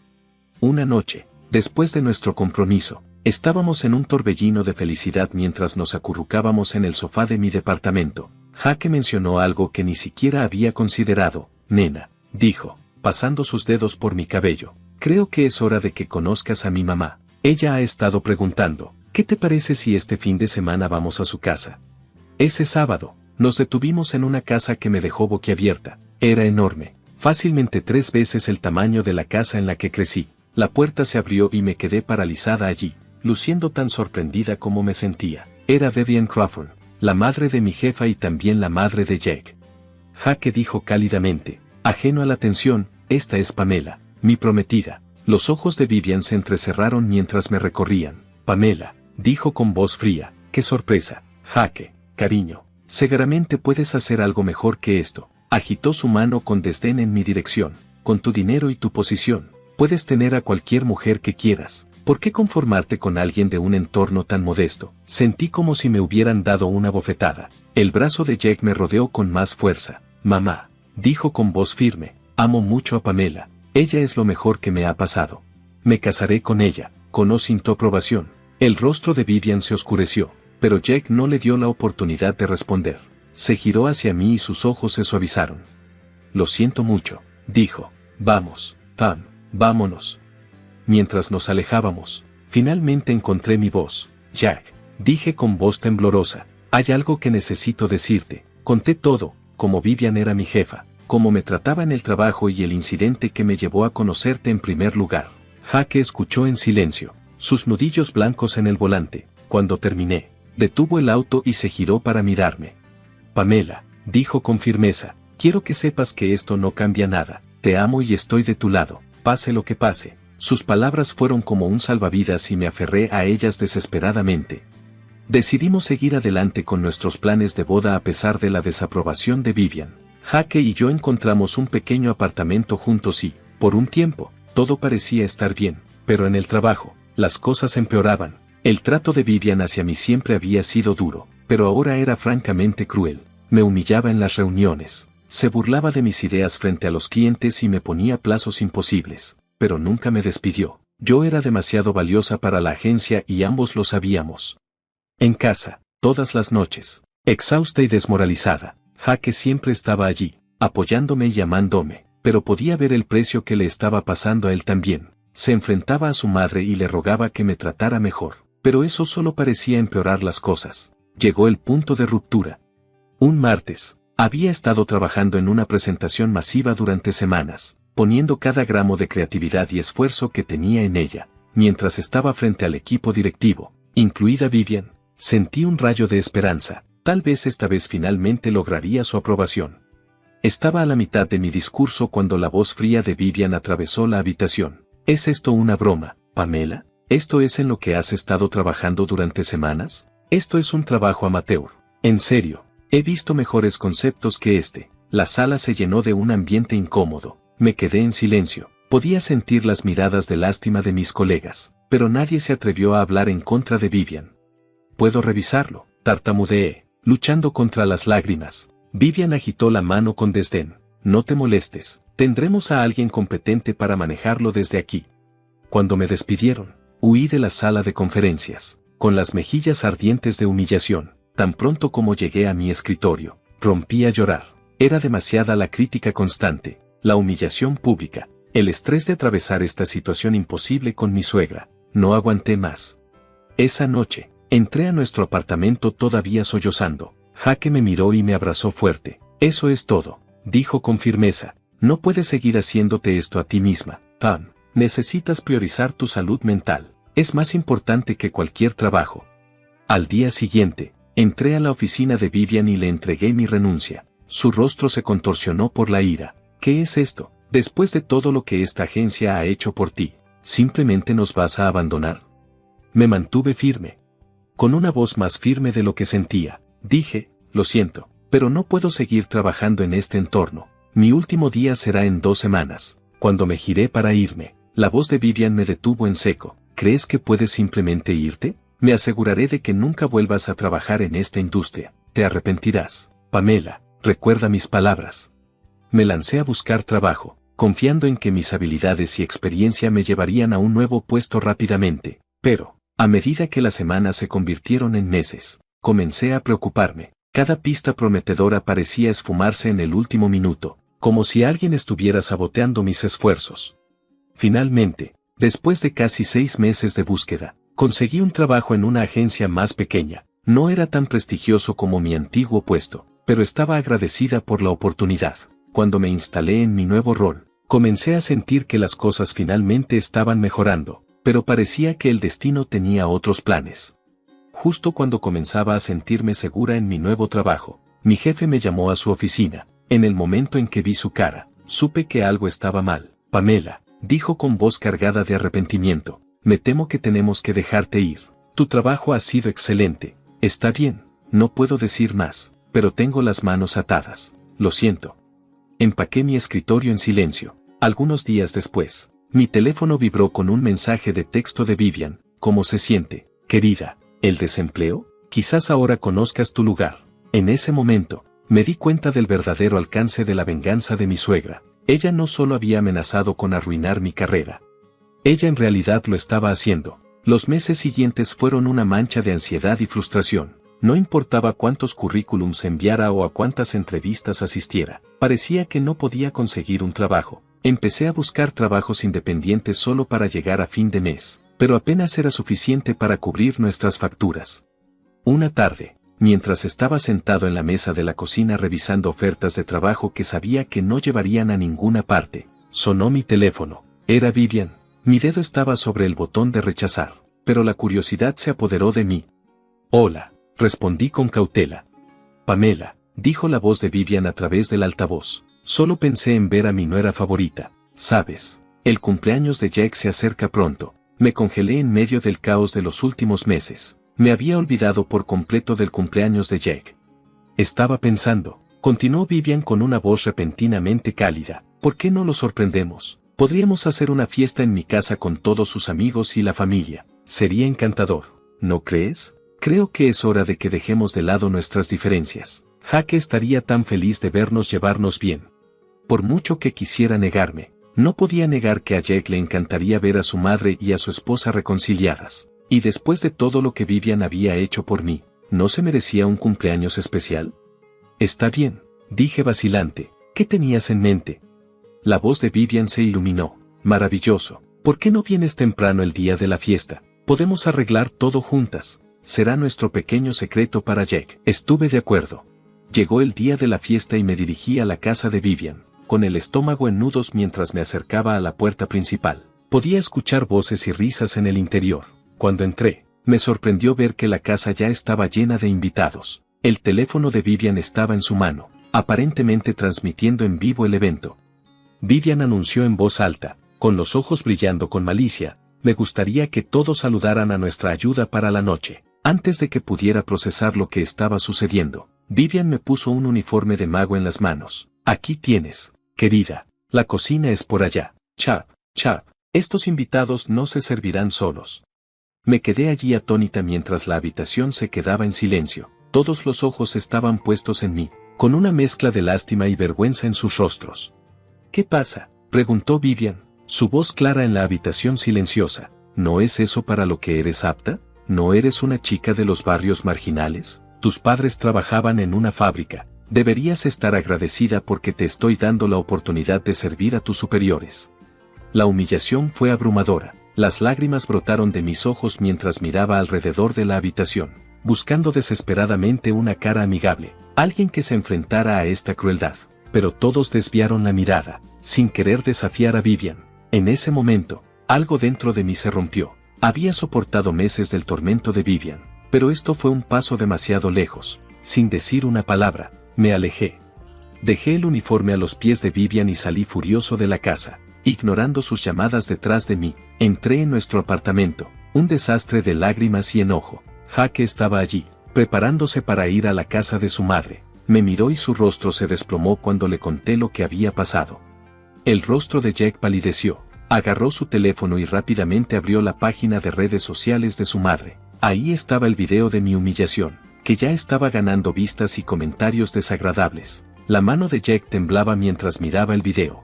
Una noche, después de nuestro compromiso, estábamos en un torbellino de felicidad mientras nos acurrucábamos en el sofá de mi departamento. Jake mencionó algo que ni siquiera había considerado. Nena, dijo, pasando sus dedos por mi cabello, creo que es hora de que conozcas a mi mamá. Ella ha estado preguntando, ¿qué te parece si este fin de semana vamos a su casa? Ese sábado, nos detuvimos en una casa que me dejó boquiabierta. Era enorme, fácilmente 3 veces el tamaño de la casa en la que crecí. La puerta se abrió y me quedé paralizada allí, luciendo tan sorprendida como me sentía. Era Vivian Crawford, la madre de mi jefa y también la madre de Jake. Jake dijo cálidamente, ajeno a la tensión, esta es Pamela, mi prometida. Los ojos de Vivian se entrecerraron mientras me recorrían. Pamela, dijo con voz fría, qué sorpresa. Jake, cariño, seguramente puedes hacer algo mejor que esto. Agitó su mano con desdén en mi dirección. Con tu dinero y tu posición, puedes tener a cualquier mujer que quieras. ¿Por qué conformarte con alguien de un entorno tan modesto? Sentí como si me hubieran dado una bofetada. El brazo de Jake me rodeó con más fuerza. Mamá, dijo con voz firme, amo mucho a Pamela. Ella es lo mejor que me ha pasado. Me casaré con ella. Connor sintió aprobación. El rostro de Vivian se oscureció, pero Jake no le dio la oportunidad de responder. Se giró hacia mí y sus ojos se suavizaron. Lo siento mucho, dijo. Vamos, Pam, vámonos. Mientras nos alejábamos, finalmente encontré mi voz. Jack, dije con voz temblorosa, hay algo que necesito decirte. Conté todo, cómo Vivian era mi jefa, cómo me trataba en el trabajo y el incidente que me llevó a conocerte en primer lugar. Jake escuchó en silencio, sus nudillos blancos en el volante. Cuando terminé, detuvo el auto y se giró para mirarme. Pamela, dijo con firmeza, quiero que sepas que esto no cambia nada. Te amo y estoy de tu lado, pase lo que pase. Sus palabras fueron como un salvavidas y me aferré a ellas desesperadamente. Decidimos seguir adelante con nuestros planes de boda a pesar de la desaprobación de Vivian. Jake y yo encontramos un pequeño apartamento juntos y, por un tiempo, todo parecía estar bien, pero en el trabajo, las cosas empeoraban. El trato de Vivian hacia mí siempre había sido duro, pero ahora era francamente cruel. Me humillaba en las reuniones, se burlaba de mis ideas frente a los clientes y me ponía plazos imposibles, pero nunca me despidió. Yo era demasiado valiosa para la agencia y ambos lo sabíamos. En casa, todas las noches, exhausta y desmoralizada, Jake siempre estaba allí, apoyándome y llamándome, pero podía ver el precio que le estaba pasando a él también. Se enfrentaba a su madre y le rogaba que me tratara mejor, pero eso solo parecía empeorar las cosas. Llegó el punto de ruptura. Un martes, había estado trabajando en una presentación masiva durante semanas, poniendo cada gramo de creatividad y esfuerzo que tenía en ella. Mientras estaba frente al equipo directivo, incluida Vivian, sentí un rayo de esperanza. Tal vez esta vez finalmente lograría su aprobación. Estaba a la mitad de mi discurso cuando la voz fría de Vivian atravesó la habitación. ¿Es esto una broma, Pamela? ¿Esto es en lo que has estado trabajando durante semanas? Esto es un trabajo amateur. En serio, he visto mejores conceptos que este. La sala se llenó de un ambiente incómodo. Me quedé en silencio. Podía sentir las miradas de lástima de mis colegas. pero nadie se atrevió a hablar en contra de Vivian. «¿Puedo revisarlo?», tartamudeé, luchando contra las lágrimas. Vivian agitó la mano con desdén. «No te molestes, tendremos a alguien competente para manejarlo desde aquí». Cuando me despidieron, huí de la sala de conferencias, con las mejillas ardientes de humillación. Tan pronto como llegué a mi escritorio, rompí a llorar. Era demasiada la crítica constante, la humillación pública, el estrés de atravesar esta situación imposible con mi suegra. No aguanté más. Esa noche, entré a nuestro apartamento todavía sollozando. Jaque me miró y me abrazó fuerte. «Eso es todo», dijo con firmeza. «No puedes seguir haciéndote esto a ti misma, Pam. Necesitas priorizar tu salud mental. Es más importante que cualquier trabajo». Al día siguiente, entré a la oficina de Vivian y le entregué mi renuncia. Su rostro se contorsionó por la ira. «¿Qué es esto? Después de todo lo que esta agencia ha hecho por ti, ¿simplemente nos vas a abandonar?». Me mantuve firme. Con una voz más firme de lo que sentía, dije: «Lo siento, pero no puedo seguir trabajando en este entorno. Mi último día será en 2 semanas». Cuando me giré para irme, la voz de Vivian me detuvo en seco. «¿Crees que puedes simplemente irte? Me aseguraré de que nunca vuelvas a trabajar en esta industria. Te arrepentirás. Pamela, recuerda mis palabras». Me lancé a buscar trabajo, confiando en que mis habilidades y experiencia me llevarían a un nuevo puesto rápidamente. Pero, a medida que las semanas se convirtieron en meses, comencé a preocuparme. Cada pista prometedora parecía esfumarse en el último minuto, como si alguien estuviera saboteando mis esfuerzos. Finalmente, después de casi 6 meses de búsqueda, conseguí un trabajo en una agencia más pequeña. No era tan prestigioso como mi antiguo puesto, pero estaba agradecida por la oportunidad. Cuando me instalé en mi nuevo rol, comencé a sentir que las cosas finalmente estaban mejorando, pero parecía que el destino tenía otros planes. Justo cuando comenzaba a sentirme segura en mi nuevo trabajo, mi jefe me llamó a su oficina. En el momento en que vi su cara, supe que algo estaba mal. «Pamela», dijo con voz cargada de arrepentimiento, «me temo que tenemos que dejarte ir. Tu trabajo ha sido excelente. Está bien, no puedo decir más, pero tengo las manos atadas. Lo siento». Empaqué mi escritorio en silencio. Algunos días después, mi teléfono vibró con un mensaje de texto de Vivian. «¿Cómo se siente, querida? ¿El desempleo? Quizás ahora conozcas tu lugar». En ese momento, me di cuenta del verdadero alcance de la venganza de mi suegra. Ella no solo había amenazado con arruinar mi carrera. Ella en realidad lo estaba haciendo. Los meses siguientes fueron una mancha de ansiedad y frustración. No importaba cuántos currículums enviara o a cuántas entrevistas asistiera, parecía que no podía conseguir un trabajo. Empecé a buscar trabajos independientes solo para llegar a fin de mes, pero apenas era suficiente para cubrir nuestras facturas. Una tarde, mientras estaba sentado en la mesa de la cocina revisando ofertas de trabajo que sabía que no llevarían a ninguna parte, sonó mi teléfono. Era Vivian. Mi dedo estaba sobre el botón de rechazar, pero la curiosidad se apoderó de mí. «Hola», respondí con cautela. «Pamela», dijo la voz de Vivian a través del altavoz, «solo pensé en ver a mi nuera favorita. Sabes, el cumpleaños de Jack se acerca pronto». Me congelé en medio del caos de los últimos meses. Me había olvidado por completo del cumpleaños de Jack. Estaba pensando, continuó Vivian con una voz repentinamente cálida, ¿por qué no lo sorprendemos? Podríamos hacer una fiesta en mi casa con todos sus amigos y la familia. Sería encantador, ¿no crees? Creo que es hora de que dejemos de lado nuestras diferencias. Jack estaría tan feliz de vernos llevarnos bien. Por mucho que quisiera negarme, no podía negar que a Jack le encantaría ver a su madre y a su esposa reconciliadas. Y después de todo lo que Vivian había hecho por mí, ¿no se merecía un cumpleaños especial? Está bien, dije vacilante. ¿Qué tenías en mente? La voz de Vivian se iluminó. Maravilloso. ¿Por qué no vienes temprano el día de la fiesta? Podemos arreglar todo juntas. Será nuestro pequeño secreto para Jack. Estuve de acuerdo. Llegó el día de la fiesta y me dirigí a la casa de Vivian, con el estómago en nudos mientras me acercaba a la puerta principal. Podía escuchar voces y risas en el interior. Cuando entré, me sorprendió ver que la casa ya estaba llena de invitados. El teléfono de Vivian estaba en su mano, aparentemente transmitiendo en vivo el evento. Vivian anunció en voz alta, con los ojos brillando con malicia, «Me gustaría que todos saludaran a nuestra ayuda para la noche». Antes de que pudiera procesar lo que estaba sucediendo, Vivian me puso un uniforme de mago en las manos. «Aquí tienes, querida. La cocina es por allá. Chap, chap. Estos invitados no se servirán solos. Me quedé allí atónita mientras la habitación se quedaba en silencio. Todos los ojos estaban puestos en mí, con una mezcla de lástima y vergüenza en sus rostros. ¿Qué pasa?, preguntó Vivian, su voz clara en la habitación silenciosa. ¿No es eso para lo que eres apta? ¿No eres una chica de los barrios marginales? Tus padres trabajaban en una fábrica. Deberías estar agradecida porque te estoy dando la oportunidad de servir a tus superiores. La humillación fue abrumadora. Las lágrimas brotaron de mis ojos mientras miraba alrededor de la habitación, buscando desesperadamente una cara amigable, alguien que se enfrentara a esta crueldad. Pero todos desviaron la mirada, sin querer desafiar a Vivian. En ese momento, algo dentro de mí se rompió. Había soportado meses del tormento de Vivian, pero esto fue un paso demasiado lejos. Sin decir una palabra, me alejé. Dejé el uniforme a los pies de Vivian y salí furioso de la casa, ignorando sus llamadas detrás de mí. Entré en nuestro apartamento, un desastre de lágrimas y enojo. Jake estaba allí, preparándose para ir a la casa de su madre. Me miró y su rostro se desplomó cuando le conté lo que había pasado. El rostro de Jack palideció. Agarró su teléfono y rápidamente abrió la página de redes sociales de su madre. Ahí estaba el video de mi humillación, que ya estaba ganando vistas y comentarios desagradables. La mano de Jack temblaba mientras miraba el video.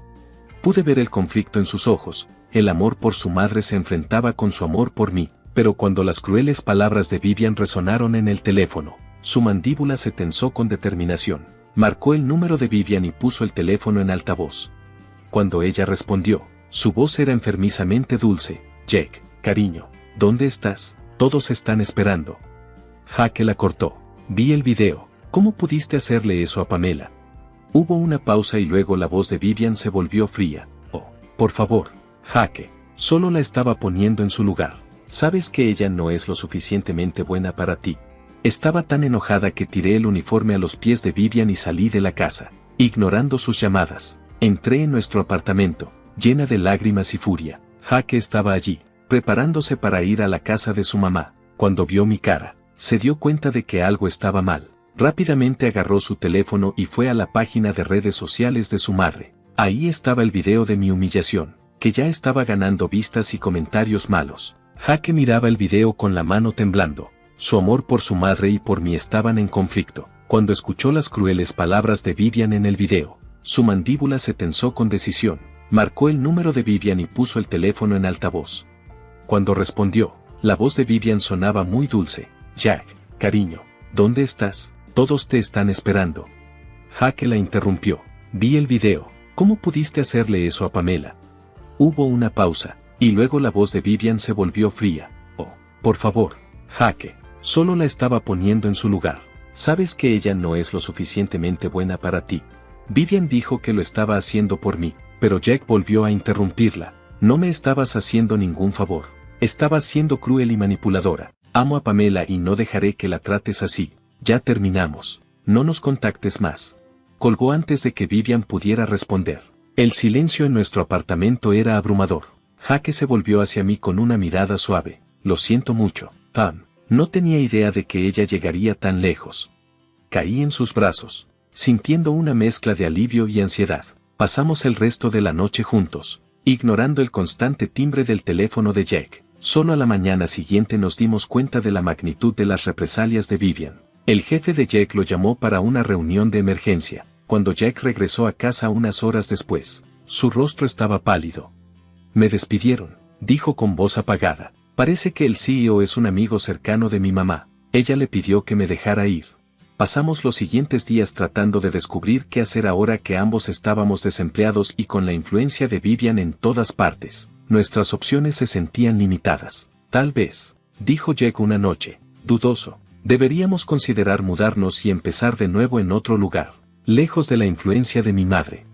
Pude ver el conflicto en sus ojos. El amor por su madre se enfrentaba con su amor por mí, pero cuando las crueles palabras de Vivian resonaron en el teléfono, su mandíbula se tensó con determinación. Marcó el número de Vivian y puso el teléfono en altavoz. Cuando ella respondió, su voz era enfermizamente dulce. Jack, cariño, ¿dónde estás? Todos están esperando. Jake la cortó. Vi el video. ¿Cómo pudiste hacerle eso a Pamela? Hubo una pausa y luego la voz de Vivian se volvió fría. Oh, por favor, Jake, solo la estaba poniendo en su lugar. Sabes que ella no es lo suficientemente buena para ti. Estaba tan enojada que tiré el uniforme a los pies de Vivian y salí de la casa, ignorando sus llamadas. Entré en nuestro apartamento, llena de lágrimas y furia. Jake estaba allí, preparándose para ir a la casa de su mamá. Cuando vio mi cara, se dio cuenta de que algo estaba mal. Rápidamente agarró su teléfono y fue a la página de redes sociales de su madre. Ahí estaba el video de mi humillación, que ya estaba ganando vistas y comentarios malos. Jake miraba el video con la mano temblando. Su amor por su madre y por mí estaban en conflicto. Cuando escuchó las crueles palabras de Vivian en el video, su mandíbula se tensó con decisión. Marcó el número de Vivian y puso el teléfono en altavoz. Cuando respondió, la voz de Vivian sonaba muy dulce. Jack, cariño, ¿dónde estás? Todos te están esperando. Jake la interrumpió. Vi el video. ¿Cómo pudiste hacerle eso a Pamela? Hubo una pausa, y luego la voz de Vivian se volvió fría. Oh, por favor, Jake, solo la estaba poniendo en su lugar. Sabes que ella no es lo suficientemente buena para ti. Vivian dijo que lo estaba haciendo por mí, pero Jack volvió a interrumpirla. No me estabas haciendo ningún favor. Estabas siendo cruel y manipuladora. Amo a Pamela y no dejaré que la trates así. Ya terminamos. No nos contactes más. Colgó antes de que Vivian pudiera responder. El silencio en nuestro apartamento era abrumador. Jake se volvió hacia mí con una mirada suave. Lo siento mucho, Pam. No tenía idea de que ella llegaría tan lejos. Caí en sus brazos, sintiendo una mezcla de alivio y ansiedad. Pasamos el resto de la noche juntos, ignorando el constante timbre del teléfono de Jack. Solo a la mañana siguiente nos dimos cuenta de la magnitud de las represalias de Vivian. El jefe de Jack lo llamó para una reunión de emergencia. Cuando Jack regresó a casa unas horas después, su rostro estaba pálido. Me despidieron, dijo con voz apagada. Parece que el CEO es un amigo cercano de mi mamá. Ella le pidió que me dejara ir. Pasamos los siguientes días tratando de descubrir qué hacer ahora que ambos estábamos desempleados y con la influencia de Vivian en todas partes. Nuestras opciones se sentían limitadas. Tal vez, dijo Jack una noche, dudoso, deberíamos considerar mudarnos y empezar de nuevo en otro lugar, lejos de la influencia de mi madre.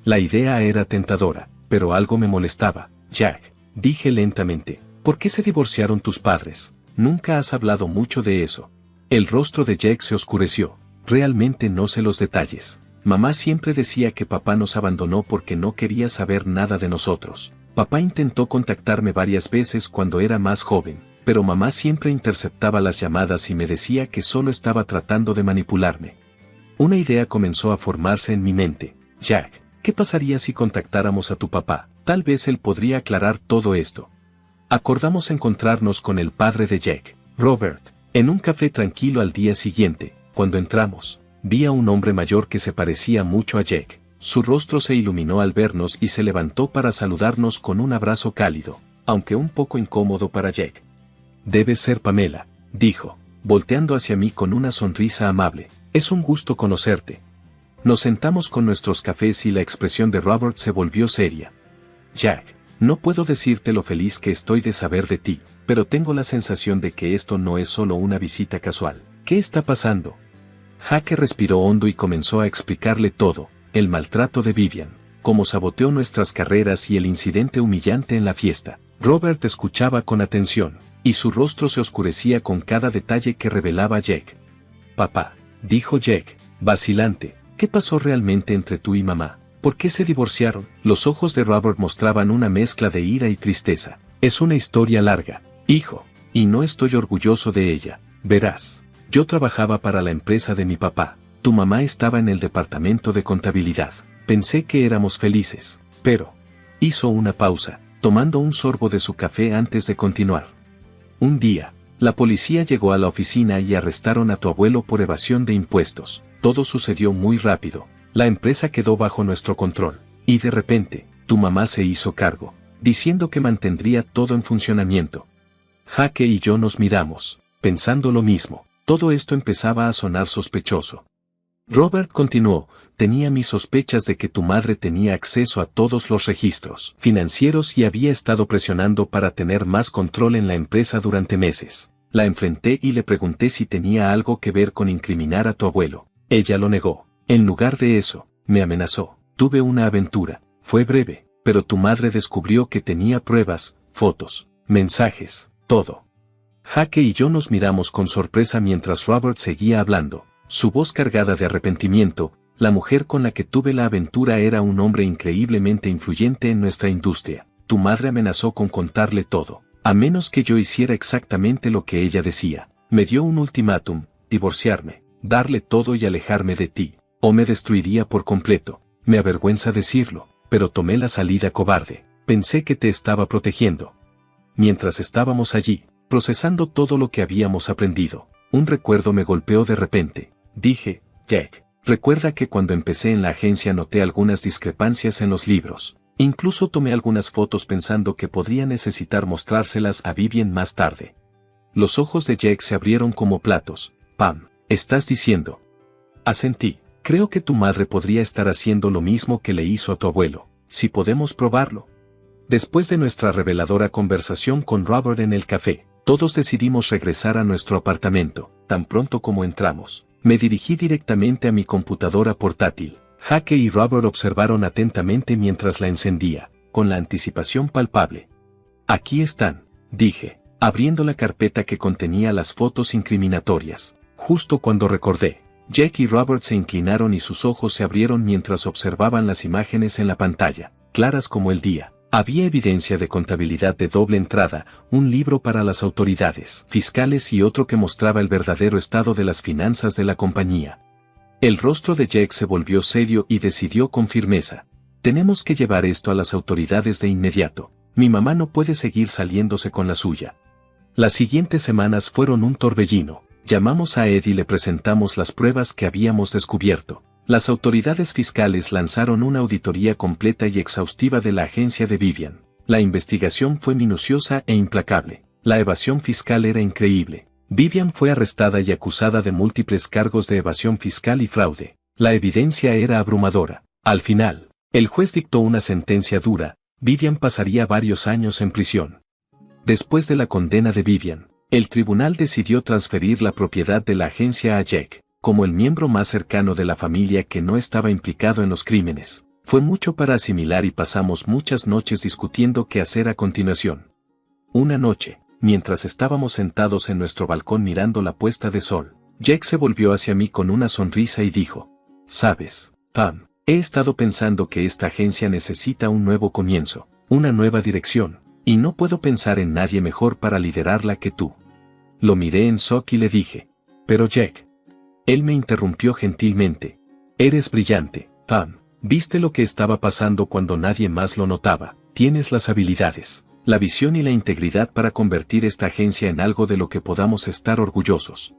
La idea era tentadora, pero algo me molestaba. Jack, dije lentamente, ¿por qué se divorciaron tus padres? Nunca has hablado mucho de eso. El rostro de Jack se oscureció. Realmente no sé los detalles. Mamá siempre decía que papá nos abandonó porque no quería saber nada de nosotros. Papá intentó contactarme varias veces cuando era más joven, pero mamá siempre interceptaba las llamadas y me decía que solo estaba tratando de manipularme. Una idea comenzó a formarse en mi mente. Jack, ¿qué pasaría si contactáramos a tu papá? Tal vez él podría aclarar todo esto. Acordamos encontrarnos con el padre de Jack, Robert, en un café tranquilo al día siguiente. Cuando entramos, vi a un hombre mayor que se parecía mucho a Jack. Su rostro se iluminó al vernos y se levantó para saludarnos con un abrazo cálido, aunque un poco incómodo para Jack. «Debe ser Pamela», dijo, volteando hacia mí con una sonrisa amable. «Es un gusto conocerte». Nos sentamos con nuestros cafés y la expresión de Robert se volvió seria. «Jack, no puedo decirte lo feliz que estoy de saber de ti, pero tengo la sensación de que esto no es solo una visita casual. ¿Qué está pasando?». Jack respiró hondo y comenzó a explicarle todo: el maltrato de Vivian, cómo saboteó nuestras carreras y el incidente humillante en la fiesta. Robert escuchaba con atención, y su rostro se oscurecía con cada detalle que revelaba Jack. «Papá», dijo Jack, vacilante, «¿qué pasó realmente entre tú y mamá? ¿Por qué se divorciaron?». Los ojos de Robert mostraban una mezcla de ira y tristeza. «Es una historia larga, hijo, y no estoy orgulloso de ella. Verás, yo trabajaba para la empresa de mi papá. Tu mamá estaba en el departamento de contabilidad. Pensé que éramos felices, pero…». Hizo una pausa, tomando un sorbo de su café antes de continuar. «Un día, la policía llegó a la oficina y arrestaron a tu abuelo por evasión de impuestos. Todo sucedió muy rápido. La empresa quedó bajo nuestro control, y de repente, tu mamá se hizo cargo, diciendo que mantendría todo en funcionamiento». Jack y yo nos miramos, pensando lo mismo. Todo esto empezaba a sonar sospechoso. Robert continuó: «Tenía mis sospechas de que tu madre tenía acceso a todos los registros financieros y había estado presionando para tener más control en la empresa durante meses. La enfrenté y le pregunté si tenía algo que ver con incriminar a tu abuelo. Ella lo negó. En lugar de eso, me amenazó. Tuve una aventura. Fue breve, pero tu madre descubrió que tenía pruebas, fotos, mensajes, todo». Jack y yo nos miramos con sorpresa mientras Robert seguía hablando, su voz cargada de arrepentimiento. «La mujer con la que tuve la aventura era un hombre increíblemente influyente en nuestra industria. Tu madre amenazó con contarle todo, a menos que yo hiciera exactamente lo que ella decía. Me dio un ultimátum: divorciarme, darle todo y alejarme de ti, o me destruiría por completo. Me avergüenza decirlo, pero tomé la salida cobarde. Pensé que te estaba protegiendo». Mientras estábamos allí, procesando todo lo que habíamos aprendido, un recuerdo me golpeó de repente. Dije: «Jack, recuerda que cuando empecé en la agencia noté algunas discrepancias en los libros. Incluso tomé algunas fotos pensando que podría necesitar mostrárselas a Vivian más tarde». Los ojos de Jack se abrieron como platos. «Pam, ¿estás diciendo?». Asentí. «Creo que tu madre podría estar haciendo lo mismo que le hizo a tu abuelo. Si podemos probarlo». Después de nuestra reveladora conversación con Robert en el café, todos decidimos regresar a nuestro apartamento. Tan pronto como entramos, me dirigí directamente a mi computadora portátil. Jack y Robert observaron atentamente mientras la encendía, con la anticipación palpable. «Aquí están», dije, abriendo la carpeta que contenía las fotos incriminatorias. Justo cuando recordé, Jack y Robert se inclinaron y sus ojos se abrieron mientras observaban las imágenes en la pantalla, claras como el día. Había evidencia de contabilidad de doble entrada, un libro para las autoridades fiscales y otro que mostraba el verdadero estado de las finanzas de la compañía. El rostro de Jack se volvió serio y decidió con firmeza: «Tenemos que llevar esto a las autoridades de inmediato. Mi mamá no puede seguir saliéndose con la suya». Las siguientes semanas fueron un torbellino. Llamamos a Ed y le presentamos las pruebas que habíamos descubierto. Las autoridades fiscales lanzaron una auditoría completa y exhaustiva de la agencia de Vivian. La investigación fue minuciosa e implacable. La evasión fiscal era increíble. Vivian fue arrestada y acusada de múltiples cargos de evasión fiscal y fraude. La evidencia era abrumadora. Al final, el juez dictó una sentencia dura. Vivian pasaría varios años en prisión. Después de la condena de Vivian, el tribunal decidió transferir la propiedad de la agencia a Jack, como el miembro más cercano de la familia que no estaba implicado en los crímenes. Fue mucho para asimilar y pasamos muchas noches discutiendo qué hacer a continuación. Una noche, mientras estábamos sentados en nuestro balcón mirando la puesta de sol, Jack se volvió hacia mí con una sonrisa y dijo: «Sabes, Pam, he estado pensando que esta agencia necesita un nuevo comienzo, una nueva dirección, y no puedo pensar en nadie mejor para liderarla que tú». Lo miré en shock y le dije: «Pero Jack». Él me interrumpió gentilmente: «Eres brillante, Pam. Viste lo que estaba pasando cuando nadie más lo notaba. Tienes las habilidades, la visión y la integridad para convertir esta agencia en algo de lo que podamos estar orgullosos.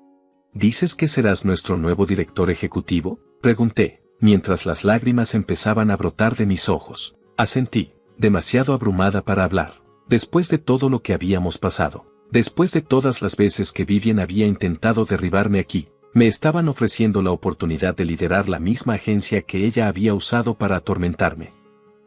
¿Dices que serás nuestro nuevo director ejecutivo?, pregunté, mientras las lágrimas empezaban a brotar de mis ojos. Asentí, demasiado abrumada para hablar. Después de todo lo que habíamos pasado, después de todas las veces que Vivian había intentado derribarme aquí, me estaban ofreciendo la oportunidad de liderar la misma agencia que ella había usado para atormentarme.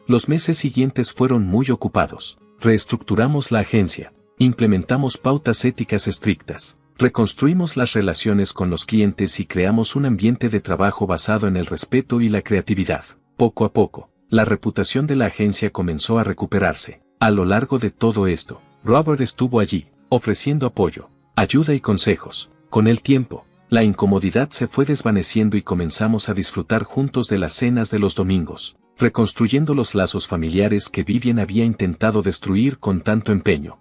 Los meses siguientes fueron muy ocupados. Reestructuramos la agencia, implementamos pautas éticas estrictas, reconstruimos las relaciones con los clientes y creamos un ambiente de trabajo basado en el respeto y la creatividad. Poco a poco, la reputación de la agencia comenzó a recuperarse. A lo largo de todo esto, Robert estuvo allí, ofreciendo apoyo, ayuda y consejos. Con el tiempo, la incomodidad se fue desvaneciendo y comenzamos a disfrutar juntos de las cenas de los domingos, reconstruyendo los lazos familiares que Vivian había intentado destruir con tanto empeño.